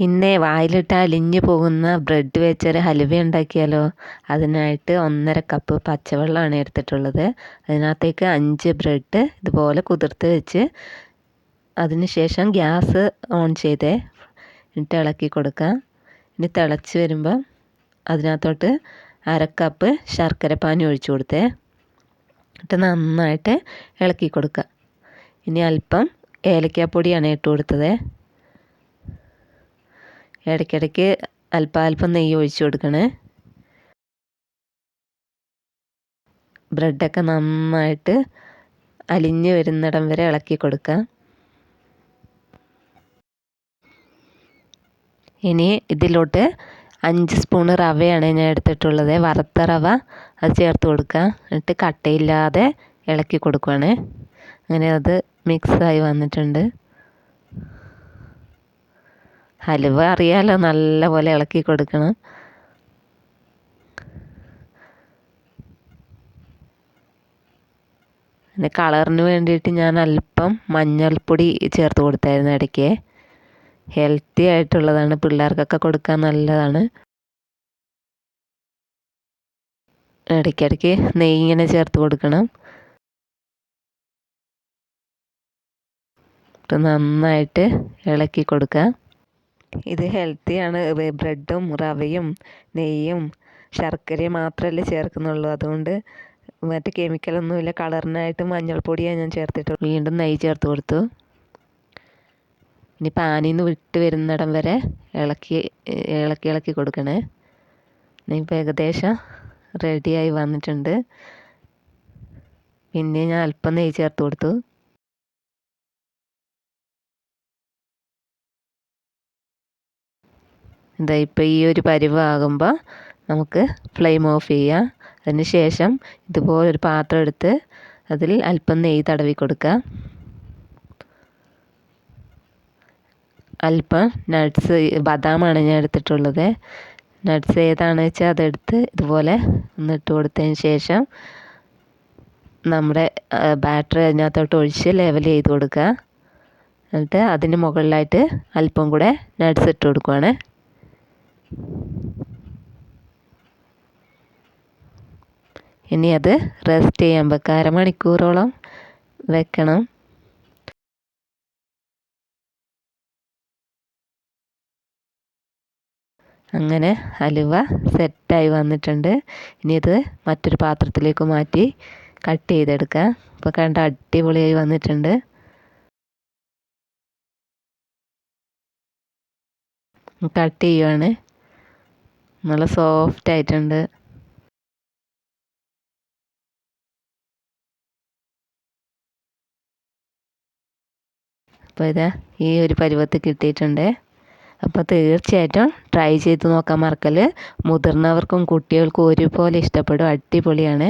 ഇന്നേ വായിലിട്ട് അലിഞ്ഞു പോകുന്ന ബ്രെഡ് വെച്ചൊരു ഹലുവ ഉണ്ടാക്കിയാലോ. അതിനായിട്ട് 1.5 കപ്പ് പച്ചവെള്ളമാണ് എടുത്തിട്ടുള്ളത്. അതിനകത്തേക്ക് 5 ബ്രെഡ് ഇതുപോലെ കുതിർത്ത് വെച്ച് അതിന് ശേഷം ഗ്യാസ് ഓൺ ചെയ്തേ എന്നിട്ട് ഇളക്കി കൊടുക്കാം. ഇനി തിളച്ച് വരുമ്പോൾ അതിനകത്തോട്ട് 1/2 കപ്പ് ശർക്കരപ്പാനി ഒഴിച്ചു കൊടുത്തേ. എന്നിട്ട് നന്നായിട്ട് ഇളക്കി കൊടുക്കുക. ഇനി അല്പം ഏലക്കാപ്പൊടിയാണ് ഇട്ട് കൊടുത്തത്. ഇടയ്ക്കിടയ്ക്ക് അല്പം നെയ്യ് ഒഴിച്ചു കൊടുക്കണേ. ബ്രെഡൊക്കെ നന്നായിട്ട് അലിഞ്ഞ് വരുന്നിടം വരെ ഇളക്കി കൊടുക്കുക. ഇനി ഇതിലോട്ട് 5 സ്പൂണ് റവയാണ് ഞാൻ എടുത്തിട്ടുള്ളത്. വറുത്ത റവ അത് ചേർത്ത് കൊടുക്കുക. എന്നിട്ട് കട്ടയില്ലാതെ ഇളക്കി കൊടുക്കുകയാണ്. അങ്ങനെ അത് മിക്സായി വന്നിട്ടുണ്ട്. ഹലുവ അറിയാലോ, നല്ലപോലെ ഇളക്കി കൊടുക്കണം. പിന്നെ കളറിന് വേണ്ടിയിട്ട് ഞാൻ അല്പം മഞ്ഞൾപ്പൊടി ചേർത്ത് കൊടുത്തായിരുന്നു ഇടയ്ക്ക്. ഹെൽത്തി ആയിട്ടുള്ളതാണ്, പിള്ളേർക്കൊക്കെ കൊടുക്കാൻ നല്ലതാണ്. ഇടയ്ക്കിടയ്ക്ക് നെയ്യ് ഇങ്ങനെ ചേർത്ത് കൊടുക്കണം. നന്നായിട്ട് ഇളക്കി കൊടുക്കുക. ഇത് ഹെൽത്തിയാണ്. ബ്രെഡും റവയും നെയ്യും ശർക്കരയും മാത്രമല്ലേ ചേർക്കുന്നുള്ളൂ. അതുകൊണ്ട് മറ്റ് കെമിക്കലൊന്നുമില്ല. കളറിനായിട്ട് മഞ്ഞൾപ്പൊടിയാണ് ഞാൻ ചേർത്തിട്ട് വീണ്ടും നെയ്യ് ചേർത്ത് കൊടുത്തു. ഇനി പാനിൽ നിന്ന് വിട്ട് വരുന്നിടം വരെ ഇളക്കി കൊടുക്കണേ. ഇപ്പോൾ ഏകദേശം റെഡിയായി വന്നിട്ടുണ്ട്. പിന്നെ ഞാൻ അല്പം നെയ്യ് ചേർത്ത് കൊടുത്തു. എന്താ ഇപ്പോൾ ഈ ഒരു പരുവാകുമ്പോൾ നമുക്ക് ഫ്ലെയിം ഓഫ് ചെയ്യാം. അതിന് ശേഷം ഇതുപോലൊരു പാത്രം എടുത്ത് അതിൽ അല്പം നെയ്യ് തടവി കൊടുക്കുക. അല്പം നട്ട്സ്, ബദാമാണ് ഞാൻ എടുത്തിട്ടുള്ളത്. നട്ട്സ് ഏതാണെന്ന് വെച്ചാൽ അതെടുത്ത് ഇതുപോലെ ഒന്നിട്ട് കൊടുത്തതിന് ശേഷം നമ്മുടെ ബാറ്റർ അതിനകത്തോട്ട് ഒഴിച്ച് ലെവൽ ചെയ്ത് കൊടുക്കുക. എന്നിട്ട് അതിന് മുകളിലായിട്ട് അല്പം കൂടെ നട്ട്സ് ഇട്ട് കൊടുക്കുകയാണ്. ഇനി അത് റെസ്റ്റ് ചെയ്യാൻ വെക്കുക. 1/2 മണിക്കൂറോളം വെക്കണം. അങ്ങനെ ഹലുവ സെറ്റായി വന്നിട്ടുണ്ട്. ഇനി ഇത് മറ്റൊരു പാത്രത്തിലേക്ക് മാറ്റി കട്ട് ചെയ്തെടുക്കുക. ഇപ്പോൾ കണ്ട അടിപൊളിയായി വന്നിട്ടുണ്ട്. കട്ട് ചെയ്യുവാണ്. നല്ല സോഫ്റ്റ് ആയിട്ടുണ്ട്. അപ്പോൾ ഇതാ ഈ ഒരു പരുവത്തിൽ കിട്ടിയിട്ടുണ്ട്. അപ്പോൾ തീർച്ചയായിട്ടും ട്രൈ ചെയ്ത് നോക്കാൻ മറക്കല്ല്. മുതിർന്നവർക്കും കുട്ടികൾക്കും ഒരുപോലെ ഇഷ്ടപ്പെടും. അടിപൊളിയാണ്.